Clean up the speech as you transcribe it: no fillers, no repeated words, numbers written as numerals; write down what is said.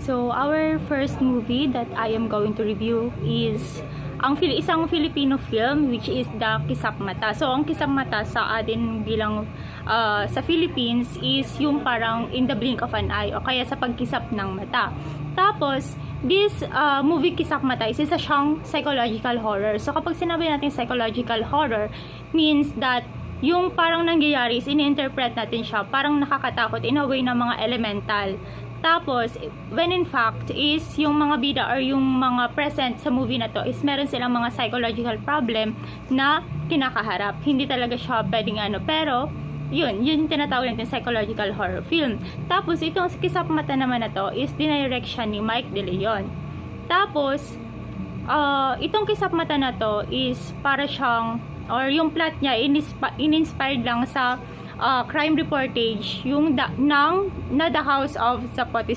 So, our first movie that I am going to review is isang Filipino film which is The Kisap Mata. So, ang Kisap Mata sa atin bilang sa Philippines is yung parang in the blink of an eye o kaya sa pagkisap ng mata. Tapos, this movie Kisap Mata is isa siyang psychological horror. So, kapag sinabi natin psychological horror, means that yung parang nangyayari is ini-interpret natin siya parang nakakatakot in a way ng mga elemental. Tapos, when in fact is yung mga bida or yung mga present sa movie na to is meron silang mga psychological problem na kinakaharap. Hindi talaga siya pwedeng pero yun tinatawag natin psychological horror film. Tapos, itong Kisap Mata naman na to is dinirect siya ni Mike De Leon. Tapos, itong Kisap Mata na to is para siyang, or yung plot niya in-inspired lang sa crime reportage yung The House of Zapotes